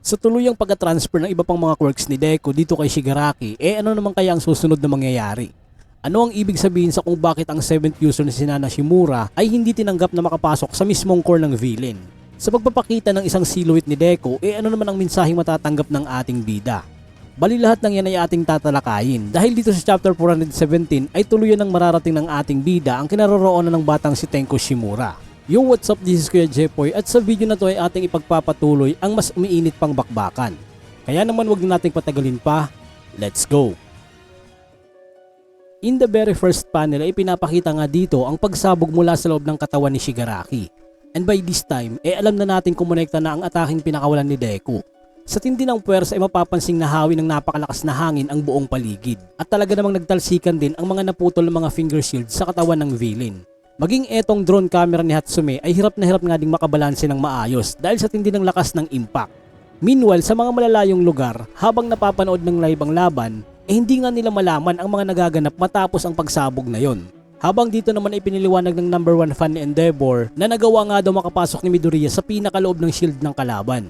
Sa tuluyang pagka-transfer ng iba pang mga quirks ni Deku dito kay Shigaraki, ano naman kaya ang susunod na mangyayari? Ano ang ibig sabihin sa kung bakit ang 7th user na si Nana Shimura ay hindi tinanggap na makapasok sa mismong core ng villain? Sa pagpapakita ng isang silhouette ni Deku, ano naman ang mensaheng matatanggap ng ating bida? Bali lahat ng yan ay ating tatalakayin dahil dito sa chapter 417 ay tuluyan ng mararating ng ating bida ang kinaroroonan ng batang si Tenko Shimura. Yo, what's up, this is Kuya Jepoy at sa video na to ay ating ipagpapatuloy ang mas umiinit pang bakbakan. Kaya naman wag na nating patagalin pa, let's go! In the very first panel ay pinapakita nga dito ang pagsabog mula sa loob ng katawan ni Shigaraki. And by this time, alam na natin kumonekta na ang ataking pinakawalan ni Deku. Sa tindi ng puwersa ay mapapansing nahawi ng napakalakas na hangin ang buong paligid. At talaga namang nagtalsikan din ang mga naputol ng mga finger shield sa katawan ng villain. Maging etong drone camera ni Hatsume ay hirap na hirap nga ding makabalanse ng maayos dahil sa tindi ng lakas ng impact. Meanwhile, sa mga malalayong lugar, habang napapanood ng live ang laban, hindi nga nila malaman ang mga nagaganap matapos ang pagsabog na yon. Habang dito naman ay piniliwanag ng number 1 fan ni Endeavor na nagawa nga daw makapasok ni Midoriya sa pinakaloob ng shield ng kalaban.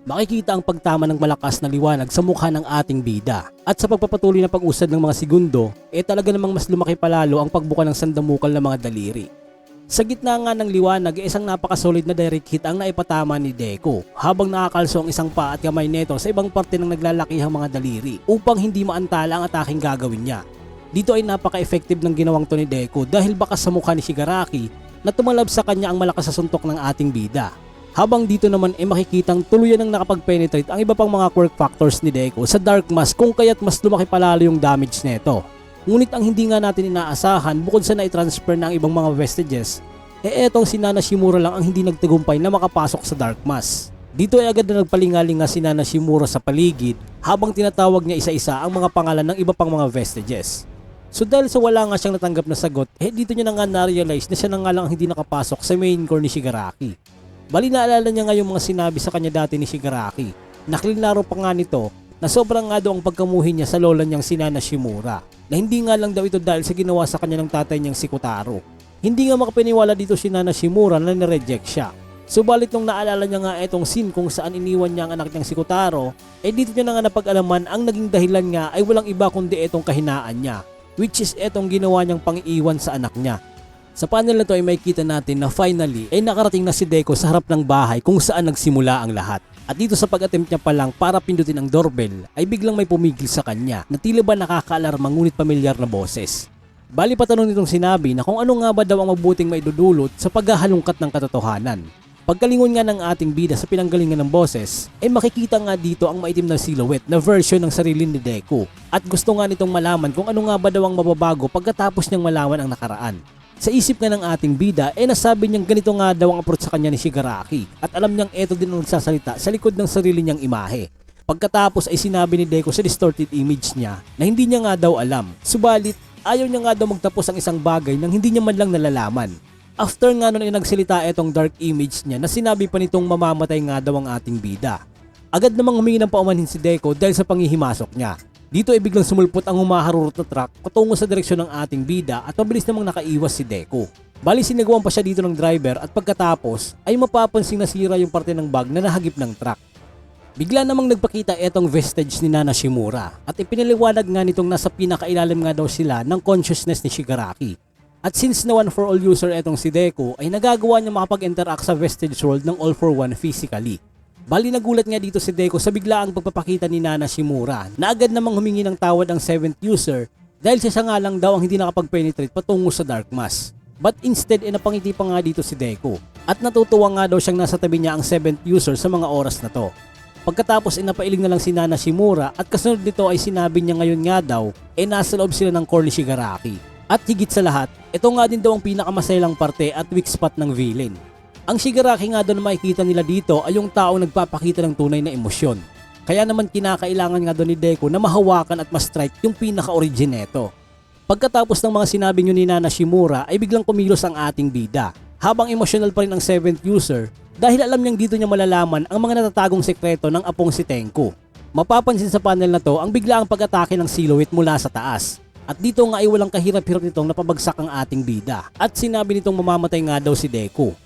Makikita ang pagtama ng malakas na liwanag sa mukha ng ating bida. At sa pagpapatuloy na pag-usad ng mga segundo, talaga namang mas lumaki palalo ang pagbuka ng sandamukal ng mga daliri. Sa gitna nga ng liwanag, isang napakasolid na direct hit ang naipatama ni Deku habang nakakalso ang isang pa at kamay neto sa ibang parte ng naglalakihang mga daliri upang hindi maantala ang ataking gagawin niya. Dito ay napaka-effective ng ginawang to ni Deku dahil bakas sa mukha ni Shigaraki na tumalab sa kanya ang malakas sa suntok ng ating bida. Habang dito naman makikitang tuluyan ng nakapag-penetrate ang iba pang mga quirk factors ni Deku sa Dark Mask kung kaya't mas lumaki palalo yung damage neto. Ngunit ang hindi nga natin inaasahan bukod sa na-transfer ng ibang mga vestiges, etong si Nana Shimura lang ang hindi nagtagumpay na makapasok sa Dark Mask. Dito ay agad na nagpalingaling nga si Nana Shimura sa paligid habang tinatawag niya isa-isa ang mga pangalan ng iba pang mga vestiges. So dahil sa wala nga siyang natanggap na sagot, dito niya na nga na-realize na siya na nga lang ang hindi nakapasok sa main core ni Shigaraki. Bali naalala niya nga yung mga sinabi sa kanya dati ni Shigaraki. Naklinaro pa nga nito na sobrang nga daw ang pagkamuhi niya sa lola niyang si Nana Shimura, na hindi nga lang daw ito dahil sa ginawa sa kanya ng tatay niyang si Kotaro. Hindi nga makapaniwala dito si Nana Shimura na nireject siya. Subalit nung naalala niya nga itong scene kung saan iniwan niya ang anak niyang si Kotaro, dito niya na nga napag-alaman ang naging dahilan nga ay walang iba kundi itong kahinaan niya, which is itong ginawa niyang pang-iwan sa anak niya. Sa panel na to ay makikita natin na finally nakarating na si Deku sa harap ng bahay kung saan nagsimula ang lahat. At dito sa pag-attempt niya pa lang para pindutin ang doorbell ay biglang may pumigil sa kanya na tila ba nakakaalarma ngunit pamilyar na boses. Bali patanong nitong sinabi na kung ano nga ba daw ang mabuting maidudulot sa paghahalungkat ng katotohanan. Pagkalingon nga ng ating bida sa pinanggalingan ng boses, makikita nga dito ang maitim na silhouette na version ng sarili ni Deku. At gusto nga nitong malaman kung ano nga ba daw ang mababago pagkatapos niyang malaman ang nakaraan. Sa isip nga ng ating bida, nasabi niyang ganito nga daw ang approach sa kanya ni Shigaraki at alam niyang eto din ang nagsasalita sa likod ng sarili niyang imahe. Pagkatapos ay sinabi ni Deku sa distorted image niya na hindi niya nga daw alam, subalit ayaw niya nga daw magtapos ang isang bagay nang hindi niya man lang nalalaman. After nga nun ay nagsalita etong dark image niya na sinabi pa nitong mamamatay nga daw ang ating bida. Agad namang humingi ng paumanhin si Deku dahil sa panghihimasok niya. Dito ay biglang sumulpot ang humaharurot na truck patungo sa direksyon ng ating bida at mabilis namang nakaiwas si Deku. Bali sinagawan pa siya dito ng driver at pagkatapos ay mapapansing nasira yung parte ng bag na nahagip ng truck. Bigla namang nagpakita etong vestige ni Nana Shimura at ipinaliwanag nga nitong nasa pinakailalim nga daw sila ng consciousness ni Shigaraki. At since na one for all user etong si Deku ay nagagawa niya makapag-interact sa vestige world ng all for one physically. Bali nagulat nga dito si Deku sa biglaang pagpapakita ni Nana Shimura na agad namang humingi ng tawad ang 7th user dahil siya nga lang daw ang hindi nakapag-penetrate patungo sa Dark Mask. But instead napangiti pa nga dito si Deku at natutuwa nga daw siyang nasa tabi niya ang 7th user sa mga oras na to. Pagkatapos napailing na lang si Nana Shimura at kasunod nito ay sinabi niya ngayon nga daw nasa loob sila ng core ni Shigaraki. At higit sa lahat, ito nga din daw ang pinakamaselang parte at weak spot ng villain. Ang Shigaraki nga doon na makikita nila dito ay yung taong nagpapakita ng tunay na emosyon. Kaya naman kinakailangan nga doon ni Deku na mahawakan at ma-strike yung pinaka-origin neto. Pagkatapos ng mga sinabi nyo ni Nana Shimura ay biglang kumilos ang ating bida. Habang emotional pa rin ang 7th user dahil alam niyang dito niya malalaman ang mga natatagong sekreto ng apong si Tenko. Mapapansin sa panel na to ang biglaang pag-atake ng silhouette mula sa taas. At dito nga ay walang kahirap-hirap nitong napabagsak ang ating bida at sinabi nitong mamamatay nga daw si Deku.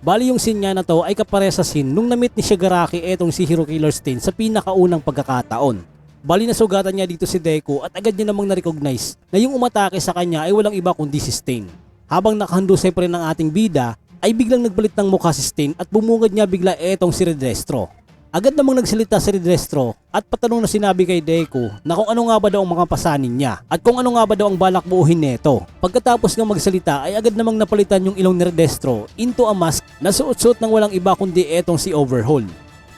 Bali yung scene nga na to ay kapare sa scene nung na-meet ni Shigaraki etong si Hero Killer Stain sa pinakaunang pagkakataon. Bali nasugatan niya dito si Deku at agad niya namang na-recognize na yung umatake sa kanya ay walang iba kundi si Stain. Habang nakahandusay pa rin ng ating bida ay biglang nagbalit ng mukha si Stain at bumungad niya bigla etong si Redestro. Agad namang nagsalita si Redestro at patanong na sinabi kay Deku na kung ano nga ba daw ang mga pasanin niya at kung ano nga ba daw ang balak buuhin neto. Pagkatapos ng magsalita ay agad namang napalitan yung ilong ni Redestro into a mask na suot-suot ng walang iba kundi etong si Overhaul.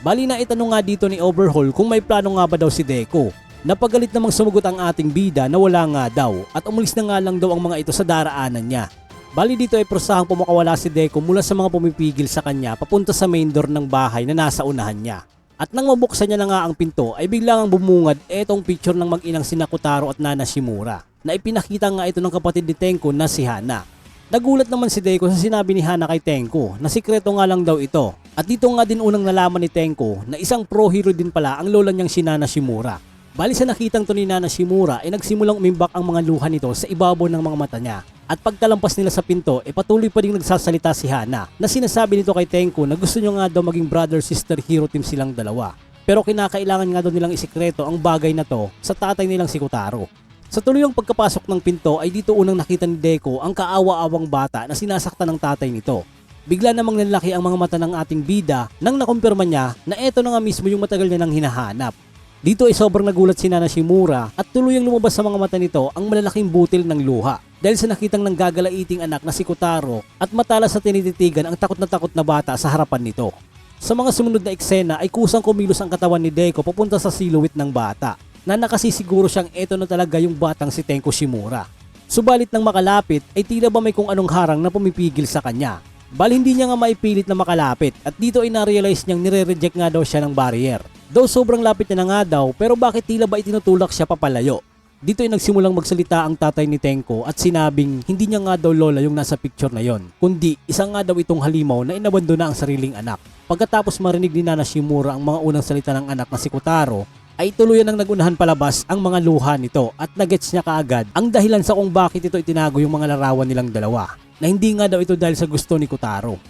Bali na itanong nga dito ni Overhaul kung may plano nga ba daw si Deku. Napagalit namang sumugot ang ating bida na wala nga daw at umalis na nga lang daw ang mga ito sa daraanan niya. Bali dito ay prosahang pumakawala si Deku mula sa mga pumipigil sa kanya papunta sa main door ng bahay na nasa unahan niya. At nang mabuksan niya na nga ang pinto ay biglang bumungad etong picture ng mag-inang sina Kotaro at Nana Shimura na ipinakita nga ito ng kapatid ni Tenko na si Hana. Nagulat naman si Deku sa sinabi ni Hana kay Tenko na sikreto nga lang daw ito. At dito nga din unang nalaman ni Tenko na isang pro hero din pala ang lola niyang si Nana Shimura. Bali sa nakitang to ni Nana Shimura ay nagsimulang umimbak ang mga luha nito sa ibabaw ng mga mata niya. At pagkalampas nila sa pinto, patuloy pa rin nagsasalita si Hana na sinasabi nito kay Tenko na gusto nyo nga daw maging brother-sister hero team silang dalawa. Pero kinakailangan nga daw nilang isikreto ang bagay na to sa tatay nilang si Kotaro. Sa tuluyang pagkapasok ng pinto ay dito unang nakita ni Deku ang kaawa-awang bata na sinasaktan ng tatay nito. Bigla namang nanlaki ang mga mata ng ating bida nang nakumpirma niya na eto na nga mismo yung matagal niya nang hinahanap. Dito ay sobrang nagulat si Nana Shimura at tuluyang lumabas sa mga mata nito ang malalaking butil ng luha. Dahil sa nakitang nanggagalaiting anak na si Kotaro at matalas sa tinititigan ang takot na bata sa harapan nito. Sa mga sumunod na eksena ay kusang kumilos ang katawan ni Deku papunta sa silhouette ng bata na nakasisiguro siyang eto na talaga yung batang si Tenko Shimura. Subalit nang makalapit ay tila ba may kung anong harang na pumipigil sa kanya. Bali hindi niya nga maipilit na makalapit at dito ay na-realize niyang nire-reject nga daw siya ng barrier. Though sobrang lapit niya na nga daw pero bakit tila ba itinutulak siya papalayo? Dito ay nagsimulang magsalita ang tatay ni Tenko at sinabing hindi niya nga daw lola yung nasa picture na yon, kundi isa nga daw itong halimaw na inabandona ang sariling anak. Pagkatapos marinig ni Nana Shimura ang mga unang salita ng anak na si Kotaro, ay tuluyan nang nagunahan palabas ang mga luha nito at nagets niya kaagad ang dahilan sa kung bakit ito itinago yung mga larawan nilang dalawa, na hindi nga daw ito dahil sa gusto ni Kotaro.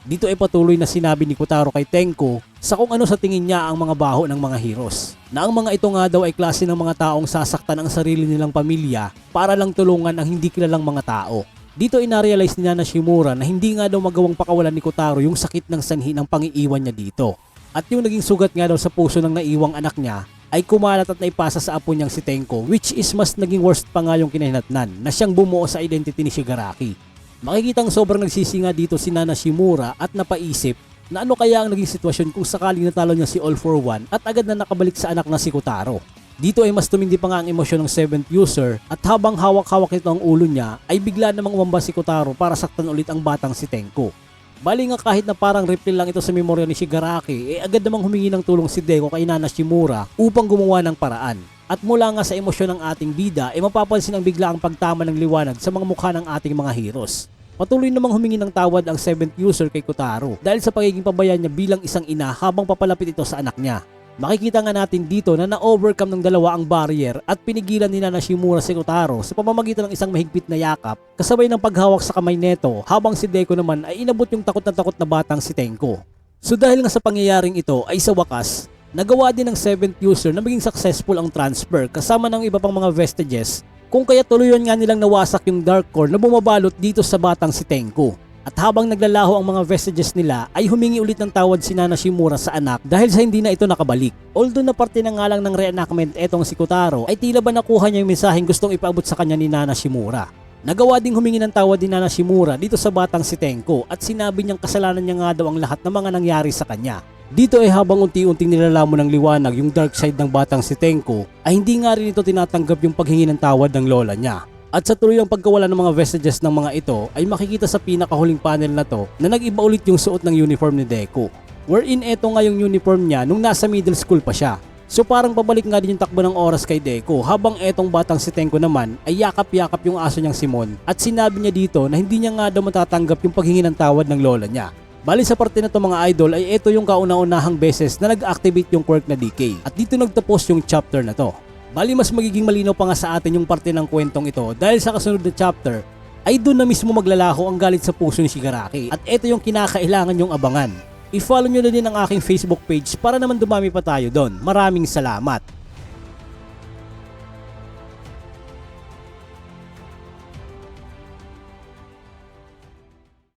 Dito ay patuloy na sinabi ni Kotaro kay Tenko sa kung ano sa tingin niya ang mga baho ng mga heroes. Na ang mga ito nga daw ay klase ng mga taong sasaktan ang sarili nilang pamilya para lang tulungan ang hindi kilalang mga tao. Dito ay na-realize ni Nana Shimura na hindi nga daw magawang pakawalan ni Kotaro yung sakit ng sanhi ng pangiiwan niya dito. At yung naging sugat nga daw sa puso ng naiwang anak niya ay kumalat at naipasa sa apo niyang si Tenko, which is mas naging worst pa nga yung kinahinatnan na siyang bumuo sa identity ni Shigaraki. Makikitang sobrang nagsisinga dito si Nana Shimura at napaisip na ano kaya ang naging sitwasyon kung sakaling natalo niya si All for One at agad na nakabalik sa anak na si Kotaro. Dito ay mas tumindi pa nga ang emosyon ng 7th user at habang hawak-hawak nito ang ulo niya ay bigla namang umamba si Kotaro para saktan ulit ang batang si Tenko. Bali nga kahit na parang replay lang ito sa memorya ni Shigaraki, agad namang humingi ng tulong si Deku kay Nana Shimura upang gumawa ng paraan. At mula nga sa emosyon ng ating bida ay mapapansin ang bigla ang pagtama ng liwanag sa mga mukha ng ating mga heroes. Patuloy namang humingi ng tawad ang 7th user kay Kotaro dahil sa pagiging pabayaan niya bilang isang ina habang papalapit ito sa anak niya. Makikita nga natin dito na na-overcome ng dalawa ang barrier at pinigilan ni Nana Shimura si Kotaro sa pamamagitan ng isang mahigpit na yakap kasabay ng paghawak sa kamay neto habang si Deku naman ay inabot yung takot na batang si Tenko. So dahil nga sa pangyayaring ito ay sa wakas, nagawa din ng 7th user na maging successful ang transfer kasama ng iba pang mga vestiges kung kaya tuluyan nga nilang nawasak yung dark core na bumabalot dito sa batang si Tenko. At habang naglalaho ang mga vestiges nila ay humingi ulit ng tawad si Nana Shimura sa anak dahil sa hindi na ito nakabalik. Although na parte na nga lang ng reenactment etong si Kotaro ay tila ba nakuha niya yung mensaheng gustong ipaabot sa kanya ni Nana Shimura. Nagawa ding humingi ng tawad ni Nana Shimura dito sa batang si Tenko at sinabi niyang kasalanan niya nga daw ang lahat ng mga nangyari sa kanya. Dito ay habang unti-unting nilalamon ng liwanag yung dark side ng batang si Tenko ay hindi nga rin ito tinatanggap yung paghingi ng tawad ng lola niya. At sa tuluyang pagkawala ng mga vestiges ng mga ito ay makikita sa pinakahuling panel na to na nag-iba ulit yung suot ng uniform ni Deku. Wherein eto nga yung uniform niya nung nasa middle school pa siya. So parang pabalik nga din yung takbo ng oras kay Deku habang etong batang si Tenko naman ay yakap-yakap yung aso niyang si Mon at sinabi niya dito na hindi niya nga daw matatanggap yung paghingi ng tawad ng lola niya. Bali sa parte na to mga idol ay ito yung kauna-unahang beses na nag-activate yung quirk na DK at dito nagtapos yung chapter na to. Bali mas magiging malinaw pa nga sa atin yung parte ng kwentong ito dahil sa kasunod na chapter ay doon na mismo maglalaho ang galit sa puso ni Shigaraki. At ito yung kinakailangan nyong abangan. I-follow nyo na din ang aking Facebook page para naman dumami pa tayo doon. Maraming salamat!